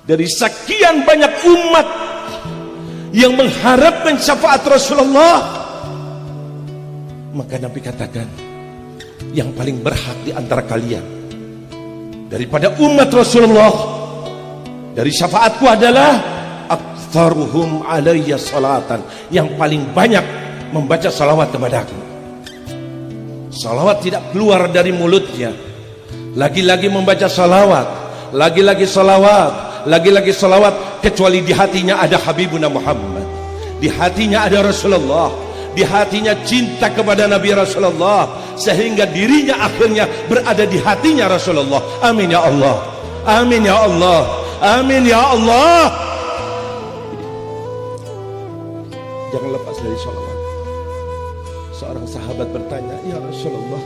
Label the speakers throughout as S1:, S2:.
S1: dari sekian banyak umat yang mengharapkan syafaat Rasulullah, maka Nabi katakan, yang paling berhak di antara kalian daripada umat Rasulullah dari syafaatku adalah aktsaruhum alayya salatan, yang paling banyak membaca salawat kepadaku. Salawat tidak keluar dari mulutnya, lagi-lagi membaca salawat, lagi-lagi salawat, lagi-lagi salawat, kecuali di hatinya ada Habibuna Muhammad, di hatinya ada Rasulullah, di hatinya cinta kepada Nabi Rasulullah, sehingga dirinya akhirnya berada di hatinya Rasulullah. Amin ya Allah, amin ya Allah, amin ya Allah. Jangan lepas dari salawat. Seorang sahabat bertanya, ya Rasulullah,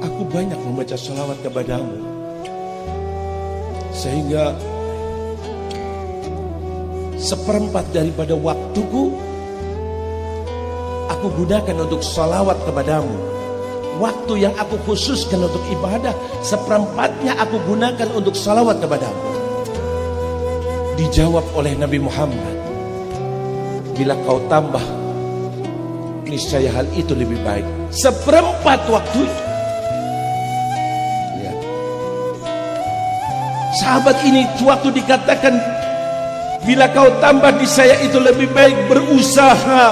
S1: aku banyak membaca salawat kepadamu, sehingga seperempat daripada waktuku aku gunakan untuk salawat kepadamu. Waktu yang aku khususkan untuk ibadah, seperempatnya aku gunakan untuk salawat kepadamu. Dijawab oleh Nabi Muhammad, bila kau tambah, niscaya hal itu lebih baik. Seperempat waktu. Ya. Sahabat ini waktu dikatakan bila kau tambah di saya itu lebih baik, berusaha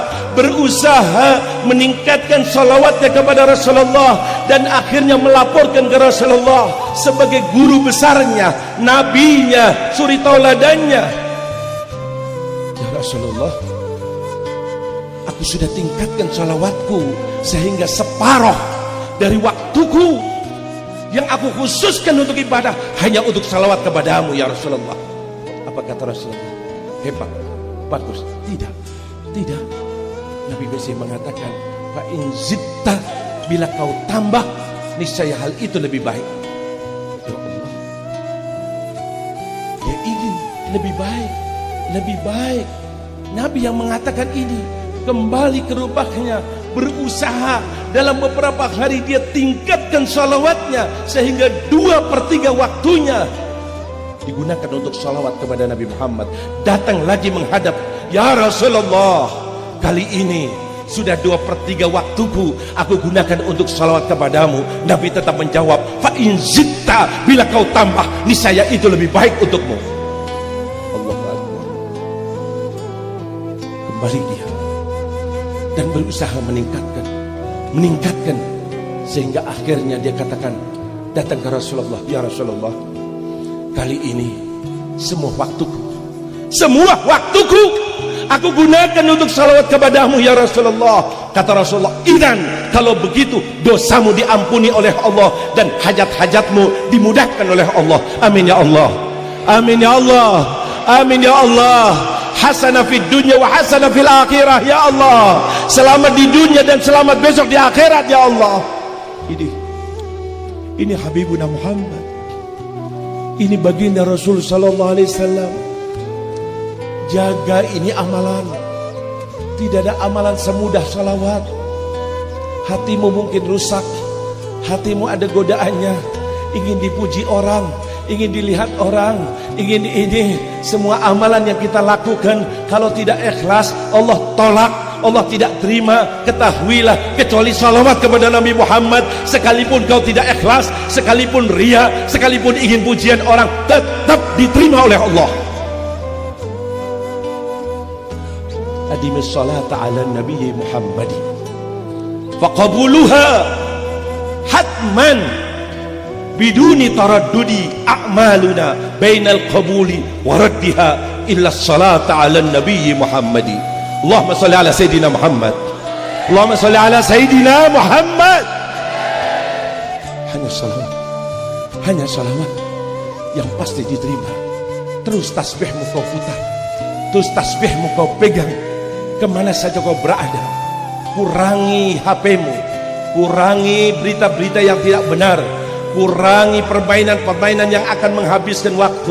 S1: meningkatkan salawatnya kepada Rasulullah, dan akhirnya melaporkan ke Rasulullah sebagai guru besarnya, nabinya, suri tauladannya. Ya Rasulullah, aku sudah tingkatkan salawatku sehingga separuh dari waktuku yang aku khususkan untuk ibadah hanya untuk salawat kepadamu ya Rasulullah. Apa kata Rasulullah? Hebat, bagus. Tidak. Nabi BC mengatakan, fa in zitta, bila kau tambah, niscaya hal itu lebih baik. Ya Allah, dia ingin lebih baik. Nabi yang mengatakan ini, kembali ke rumahnya, berusaha dalam beberapa hari dia tingkatkan salawatnya sehingga 2/3 waktunya digunakan untuk salawat kepada Nabi Muhammad. Datang lagi menghadap, ya Rasulullah, kali ini sudah 2/3 waktuku aku gunakan untuk salawat kepadamu. Nabi tetap menjawab, fa in zitta, bila kau tambah, niscaya itu lebih baik untukmu. Allahu Akbar. Kembali dia dan berusaha meningkatkan sehingga akhirnya dia katakan, datang ke Rasulullah, ya Rasulullah, kali ini semua waktuku aku gunakan untuk salawat kepadamu ya Rasulullah. Kata Rasulullah, idan, kalau begitu dosamu diampuni oleh Allah dan hajat-hajatmu dimudahkan oleh Allah. Amin ya Allah, amin ya Allah, amin ya Allah. Hasanah fid dunya wa hasanah fil akhirah ya Allah. Selamat di dunia dan selamat besok di akhirat ya Allah. Ini Habibuna Muhammad, ini baginda Rasul sallallahu alaihi wasallam. Jaga ini amalan. Tidak ada amalan semudah salawat. Hatimu mungkin rusak, hatimu ada godaannya, ingin dipuji orang, ingin dilihat orang, ingin ini. Semua amalan yang kita lakukan kalau tidak ikhlas, Allah tolak, Allah tidak terima. Ketahuilah, kecuali salawat kepada Nabi Muhammad, sekalipun kau tidak ikhlas, sekalipun ria, sekalipun ingin pujian orang, tetap diterima oleh Allah. Adimis salata ala Nabi Muhammad, faqabuluha hatman biduni taraddudi a'maluna bainal qabuli wa raddiha illa salata ala Nabi Muhammad. Allahumma salli ala Sayyidina Muhammad, Allahumma salli ala Sayyidina Muhammad. Hanya salawat yang pasti diterima. Terus tasbihmu kau putar, terus tasbihmu kau pegang kemana saja kau berada. Kurangi HP-mu, kurangi berita-berita yang tidak benar, kurangi permainan-permainan yang akan menghabiskan waktu.